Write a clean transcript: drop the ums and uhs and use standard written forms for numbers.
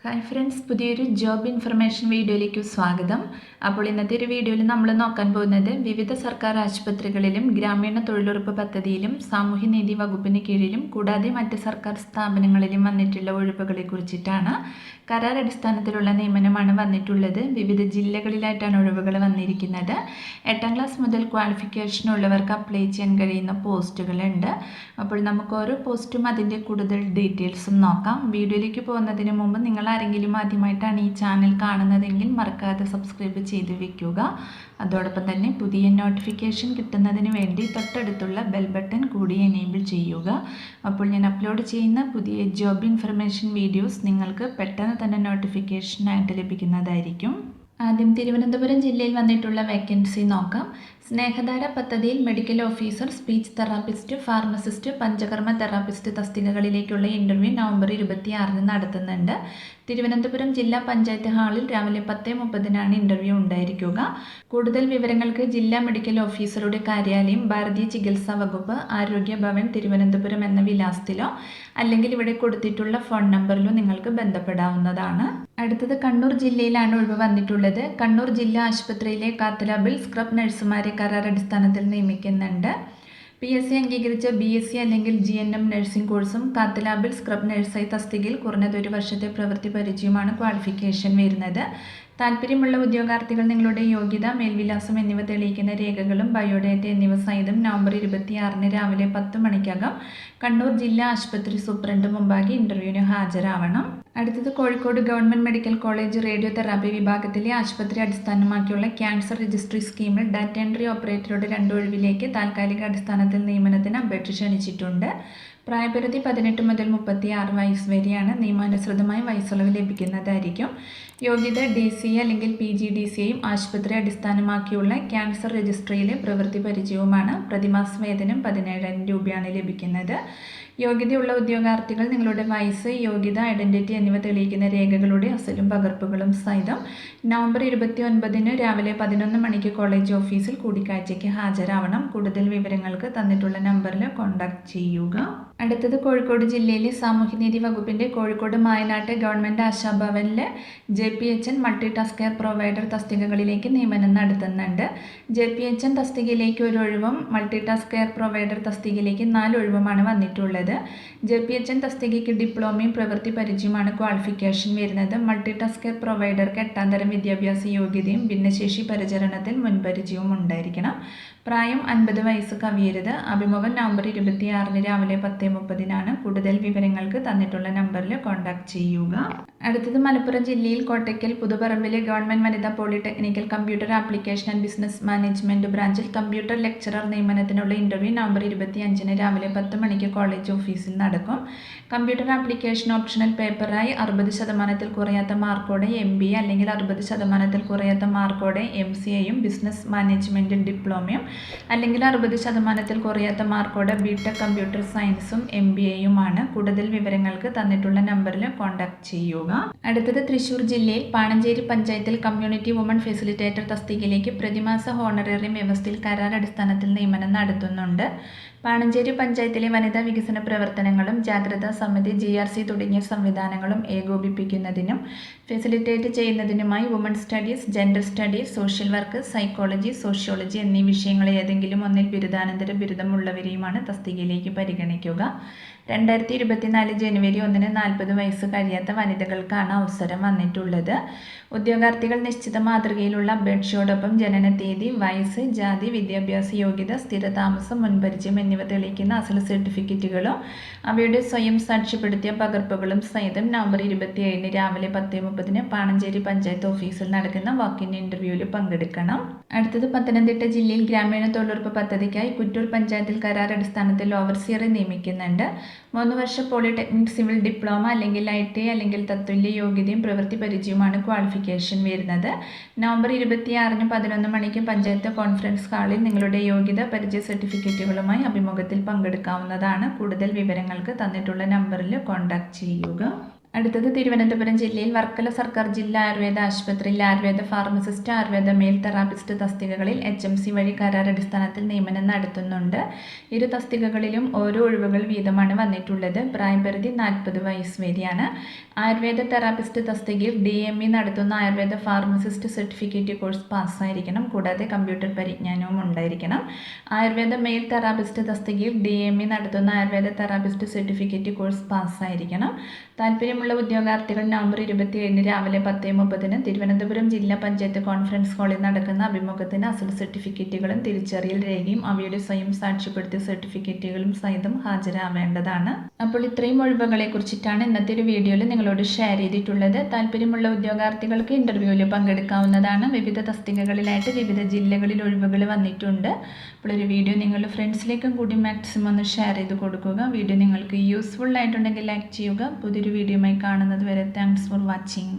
Hi friends, പുതിയൊരു job information വീഡിയോയിലേക്ക് സ്വാഗതം. അപ്പോൾ ഇന്നത്തെ ഒരു വീഡിയോയിൽ നമ്മൾ നോക്കാൻ പോകുന്നത് വിവിധ സർക്കാർ ആശുപത്രികളിലും ഗ്രാമീണ തൊഴിലുറപ്പ് പദ്ധതിയിലും സാമൂഹ്യനീതി വകുപ്പിന് കീഴിലും കൂടാതെ മറ്റ് സർക്കാർ സ്ഥാപനങ്ങളിലും വന്നിട്ടുള്ള ഒഴിവുകളെ കുറിച്ചിട്ടാണ്. കരാർ അടിസ്ഥാനത്തിലുള്ള നിയമനമാണ് വന്നിട്ടുള്ളത്. വിവിധ ജില്ലകളിലായിട്ടാണ് ഒഴിവുകൾ വന്നിരിക്കുന്നത്. 8ാം ക്ലാസ് മുതൽ ക്വാളിഫിക്കേഷൻ ഉള്ളവർക്ക് അപ്ലൈ ചെയ്യാൻ കഴിയുന്ന പോസ്റ്റുകളുണ്ട്. അപ്പോൾ നമുക്ക് ഓരോ പോസ്റ്റും അതിൻ്റെ കൂടുതൽ ഡീറ്റെയിൽസും നോക്കാം. വീഡിയോയിലേക്ക് പോകുന്നതിന് മുമ്പ് നിങ്ങൾ ആരെങ്കിലും ആദ്യമായിട്ടാണ് ഈ ചാനൽ കാണുന്നതെങ്കിൽ മറക്കാതെ സബ്സ്ക്രൈബ് ചെയ്ത് വെക്കുക. അതോടൊപ്പം തന്നെ പുതിയ നോട്ടിഫിക്കേഷൻ കിട്ടുന്നതിന് വേണ്ടി തൊട്ടടുത്തുള്ള ബെൽ ബട്ടൺ കൂടി എനേബിൾ ചെയ്യുക. അപ്പോൾ ഞാൻ അപ്ലോഡ് ചെയ്യുന്ന പുതിയ ജോബ് ഇൻഫർമേഷൻ വീഡിയോസ് നിങ്ങൾക്ക് പെട്ടെന്ന് തന്നെ നോട്ടിഫിക്കേഷനായിട്ട് ലഭിക്കുന്നതായിരിക്കും. ആദ്യം തിരുവനന്തപുരം ജില്ലയിൽ വന്നിട്ടുള്ള വേക്കൻസി നോക്കാം. സ്നേഹധാര പദ്ധതിയിൽ medical officer, speech therapist, pharmacist, panchakarma therapist തസ്തികകളിലേക്കുള്ള ഇൻ്റർവ്യൂ നവംബർ 26 നടത്തുന്നുണ്ട്. തിരുവനന്തപുരം ജില്ലാ പഞ്ചായത്ത് ഹാളിൽ രാവിലെ 10:30 ഇൻ്റർവ്യൂ ഉണ്ടായിരിക്കുക. കൂടുതൽ വിവരങ്ങൾക്ക് ജില്ലാ മെഡിക്കൽ ഓഫീസറുടെ കാര്യാലയം, ഭാരതീയ ചികിത്സാ വകുപ്പ്, ആരോഗ്യ ഭവൻ, തിരുവനന്തപുരം എന്ന വിലാസത്തിലോ അല്ലെങ്കിൽ ഇവിടെ കൊടുത്തിട്ടുള്ള ഫോൺ നമ്പറിലോ നിങ്ങൾക്ക് ബന്ധപ്പെടാവുന്നതാണ്. അടുത്തത് കണ്ണൂർ ജില്ലയിലാണ് ഒഴിവ് വന്നിട്ടുള്ളത്. കണ്ണൂർ ജില്ലാ ആശുപത്രിയിലെ കാത്തലാബിൽ സ്ക്രബ് നഴ്സുമാരെ കരാർ അടിസ്ഥാനത്തിൽ നിയമിക്കുന്നുണ്ട്. PSC അംഗീകരിച്ച BSc അല്ലെങ്കിൽ GNM നഴ്സിംഗ് കോഴ്സും കാത്തലാബിൽ സ്ക്രബ് നഴ്സായി തസ്തികയിൽ കുറഞ്ഞത് 1 വർഷത്തെ പ്രവൃത്തി പരിചയമാണ് ക്വാളിഫിക്കേഷൻ വരുന്നത്. താല്പര്യമുള്ള ഉദ്യോഗാർത്ഥികൾ നിങ്ങളുടെ യോഗ്യത, മേൽവിലാസം എന്നിവ തെളിയിക്കുന്ന രേഖകളും ബയോഡേറ്റ എന്നിവ സഹിതം നവംബർ 26 രാവിലെ 10 മണിക്കകം കണ്ണൂർ ജില്ലാ ആശുപത്രി സൂപ്രണ്ട് മുമ്പാകെ ഇൻ്റർവ്യൂവിന് ഹാജരാവണം. അടുത്തത് Kozhikode government medical college radio therapy വിഭാഗത്തിലെ ആശുപത്രി അടിസ്ഥാനമാക്കിയുള്ള ക്യാൻസർ രജിസ്ട്രി സ്കീമിൽ ഡാറ്റ എൻട്രി ഓപ്പറേറ്ററുടെ 2 ഒഴിവിലേക്ക് താൽക്കാലിക അടിസ്ഥാനത്തിൽ നിയമനത്തിന് അപേക്ഷ ക്ഷണിച്ചിട്ടുണ്ട്. പ്രായപരിധി 18 മുതൽ 36 വയസ്സ് വരെയാണ്. നിയമാനുസൃതമായി വയസ്സുളവ് ലഭിക്കുന്നതായിരിക്കും. യോഗ്യത DCA അല്ലെങ്കിൽ PGDCAയും ആശുപത്രി അടിസ്ഥാനമാക്കിയുള്ള ക്യാൻസർ രജിസ്ട്രിയിലെ പ്രവൃത്തി പരിചയവുമാണ്. പ്രതിമാസ വേതനം 17,000 രൂപയാണ് ലഭിക്കുന്നത്. യോഗ്യതയുള്ള ഉദ്യോഗാർത്ഥികൾ നിങ്ങളുടെ വയസ്സ്, യോഗ്യത, ഐഡൻറ്റിറ്റി എന്നിവ തെളിയിക്കുന്ന രേഖകളുടെ അസലും പകർപ്പുകളും സഹിതം നവംബർ 29 രാവിലെ 11 മണിക്ക് കോളേജ് ഓഫീസിൽ കൂടിക്കാഴ്ചയ്ക്ക് ഹാജരാവണം. കൂടുതൽ വിവരങ്ങൾക്ക് തന്നിട്ടുള്ള നമ്പറിൽ കോൺടാക്ട് ചെയ്യുക. അടുത്തത് കോഴിക്കോട് ജില്ലയിലെ സാമൂഹ്യനീതി വകുപ്പിൻ്റെ കോഴിക്കോട് മായനാട്ട് ഗവൺമെൻറ് ആശാഭവനിലെ JPHN multi task care provider തസ്തികകളിലേക്ക് നിയമനം നടത്തുന്നുണ്ട്. JPHN തസ്തികയിലേക്ക് 1 ഒഴിവും മൾട്ടി ടാസ്ക് കെയർ പ്രൊവൈഡർ തസ്തികയിലേക്ക് 4 ഒഴിവുമാണ് വന്നിട്ടുള്ളത്. JPHN തസ്തികയ്ക്ക് ഡിപ്ലോമയും പ്രവൃത്തി പരിചയമാണ് ക്വാളിഫിക്കേഷൻ വരുന്നത്. മൾട്ടി ടാസ്ക് കെയർ പ്രൊവൈഡർക്ക് 8ാം തരം വിദ്യാഭ്യാസ യോഗ്യതയും ഭിന്നശേഷി പരിചരണത്തിൽ മുൻപരിചയവും ഉണ്ടായിരിക്കണം. പ്രായം 50 വയസ്സ് കവിയരുത്. അഭിമുഖം നവംബർ 26 രാവിലെ 10:30. കൂടുതൽ വിവരങ്ങൾക്ക് തന്നിട്ടുള്ള നമ്പറിൽ കോൺടാക്ട് ചെയ്യുക. അടുത്തത് മലപ്പുറം ജില്ലയിൽ കോട്ടയ്ക്കൽ പുതുപ്പറമ്പിലെ ഗവൺമെൻറ് വനിതാ polytechnical computer application and business management ബ്രാഞ്ചിൽ കമ്പ്യൂട്ടർ ലെക്ചറർ നിയമനത്തിനുള്ള ഇൻ്റർവ്യൂ നവംബർ 25 രാവിലെ 10 മണിക്ക് കോളേജ് ഓഫീസിൽ നടക്കും. കമ്പ്യൂട്ടർ ആപ്ലിക്കേഷൻ ഓപ്ഷണൽ പേപ്പറായി 60% കുറയാത്ത മാർക്കോടെ MBA അല്ലെങ്കിൽ 60% കുറയാത്ത മാർക്കോടെ MCAയും ബിസിനസ് മാനേജ്മെൻറ്റിൽ ഡിപ്ലോമയും അല്ലെങ്കിൽ 60% കുറയാത്ത മാർക്കോടെ BTech കമ്പ്യൂട്ടർ സയൻസും MBAയുമാണ്. കൂടുതൽ വിവരങ്ങൾക്ക് തന്നിട്ടുള്ള നമ്പറിൽ കോൺടാക്ട് ചെയ്യുക. അടുത്തത് തൃശ്ശൂർ ജില്ലയിൽ പാണഞ്ചേരി പഞ്ചായത്തിൽ കമ്മ്യൂണിറ്റി വുമൺ ഫെസിലിറ്റേറ്റർ തസ്തികയിലേക്ക് പ്രതിമാസ ഹോണറേറിയം വ്യവസ്ഥയിൽ കരാർ അടിസ്ഥാനത്തിൽ നിയമനം നടത്തുന്നുണ്ട്. പാണഞ്ചേരി പഞ്ചായത്തിലെ വനിതാ വികസന പ്രവർത്തനങ്ങളും ജാഗ്രതാ സമിതി, GRC തുടങ്ങിയ സംവിധാനങ്ങളും ഏകോപിപ്പിക്കുന്നതിനും ഫെസിലിറ്റേറ്റ് ചെയ്യുന്നതിനുമായി woman studies, gender studies, social work, psychology, sociology എന്നീ വിഷയങ്ങളിൽ ഏതെങ്കിലും ഒന്നിൽ ബിരുദാനന്തര ബിരുദമുള്ളവരെയുമാണ് തസ്തികയിലേക്ക് പരിഗണിക്കുക. 2024 ജനുവരി 1 40 വയസ്സ് കഴിയാത്ത വനിതകൾക്കാണ് അവസരം വന്നിട്ടുള്ളത്. ഉദ്യോഗാർത്ഥികൾ നിശ്ചിത മാതൃകയിലുള്ള അപേക്ഷയോടൊപ്പം ജനനതീയതി, വയസ്സ്, ജാതി, വിദ്യാഭ്യാസ യോഗ്യത, സ്ഥിരതാമസം, മുൻപരിചയം എന്നിവ തെളിയിക്കുന്ന അസൽ സർട്ടിഫിക്കറ്റുകളും അവയുടെ സ്വയം സാക്ഷ്യപ്പെടുത്തിയ പകർപ്പുകളും സഹിതം നവംബർ 27 രാവിലെ 10:30 പാണഞ്ചേരി പഞ്ചായത്ത് ഓഫീസിൽ നടക്കുന്ന വാക്കിൻ ഇൻ്റർവ്യൂവിൽ പങ്കെടുക്കണം. അടുത്തത് പത്തനംതിട്ട ജില്ലയിൽ ഗ്രാമീണ തൊഴിലുറപ്പ് പദ്ധതിക്കായി കുറ്റൂർ പഞ്ചായത്തിൽ കരാർ അടിസ്ഥാനത്തിൽ ഓവർസിയറെ നിയമിക്കുന്നുണ്ട്. 3 വർഷ പോളിടെക്നിക് സിവിൽ ഡിപ്ലോമ അല്ലെങ്കിൽ ITI അല്ലെങ്കിൽ തത്തുല്യ യോഗ്യതയും പ്രവൃത്തി പരിചയവുമാണ് ക്വാളിഫിക്കേഷൻ വരുന്നത്. നവംബർ 26 11 മണിക്ക് പഞ്ചായത്ത് കോൺഫറൻസ് ഹാളിൽ നിങ്ങളുടെ യോഗ്യത, പരിചയ സർട്ടിഫിക്കറ്റുകളുമായി അഭിമുഖത്തിൽ പങ്കെടുക്കാവുന്നതാണ്. കൂടുതൽ വിവരങ്ങൾക്ക് തന്നിട്ടുള്ള നമ്പറിൽ കോൺടാക്ട് ചെയ്യുക. അടുത്തത് തിരുവനന്തപുരം ജില്ലയിൽ വർക്കല സർക്കാർ ജില്ലാ ആയുർവേദ ആശുപത്രിയിൽ Ayurveda pharmacist, Ayurveda male therapist തസ്തികകളിൽ HMC വഴി കരാറടിസ്ഥാനത്തിൽ നിയമനം നടത്തുന്നുണ്ട്. ഇരു തസ്തികകളിലും ഓരോ ഒഴിവുകൾ വീതമാണ് വന്നിട്ടുള്ളത്. പ്രായപരിധി 40 വയസ്സ് വരെയാണ്. ആയുർവേദ തെറാപ്പിസ്റ്റ് തസ്തികയിൽ DME നടത്തുന്ന ആയുർവേദ ഫാർമസിസ്റ്റ് സർട്ടിഫിക്കറ്റ് കോഴ്സ് പാസ്സായിരിക്കണം. കൂടാതെ കമ്പ്യൂട്ടർ പരിജ്ഞാനവും ഉണ്ടായിരിക്കണം. ആയുർവേദ മെയിൽ തെറാപ്പിസ്റ്റ് തസ്തികയിൽ DME നടത്തുന്ന ആയുർവേദ തെറാപ്പിസ്റ്റ് സർട്ടിഫിക്കറ്റ് കോഴ്സ് പാസ്സായിരിക്കണം. താല്പര്യമുള്ള ഉദ്യോഗാർത്ഥികൾ നവംബർ 27 രാവിലെ 10:30 തിരുവനന്തപുരം ജില്ലാ പഞ്ചായത്ത് കോൺഫറൻസ് ഹാളിൽ നടക്കുന്ന അഭിമുഖത്തിന് അസൽ സർട്ടിഫിക്കറ്റുകളും തിരിച്ചറിയൽ രേഖയും അവയുടെ സ്വയം സാക്ഷ്യപ്പെടുത്തിയ സർട്ടിഫിക്കറ്റുകളും സഹിതം ഹാജരാവേണ്ടതാണ്. അപ്പോൾ ഇത്രയും ഒഴിവുകളെ കുറിച്ചിട്ടാണ് ഇന്നത്തെ ഒരു വീഡിയോയിൽ നിങ്ങളോട് ഷെയർ ചെയ്തിട്ടുള്ളത്. താല്പര്യമുള്ള ഉദ്യോഗാർത്ഥികൾക്ക് ഇൻ്റർവ്യൂവിൽ പങ്കെടുക്കാവുന്നതാണ്. വിവിധ തസ്തികകളിലായിട്ട് വിവിധ ജില്ലകളിൽ ഒഴിവുകൾ വന്നിട്ടുണ്ട്. അപ്പോൾ ഒരു വീഡിയോ നിങ്ങളുടെ ഫ്രണ്ട്സിലേക്കും കൂടി മാക്സിമം ഒന്ന് ഷെയർ ചെയ്ത് കൊടുക്കുക. വീഡിയോ നിങ്ങൾക്ക് യൂസ്ഫുൾ ആയിട്ടുണ്ടെങ്കിൽ ലൈക്ക് ചെയ്യുക. പുതിയൊരു വീഡിയോയുമായി കാണുന്നത് വരെ താങ്ക്സ് ഫോർ വാച്ചിങ്.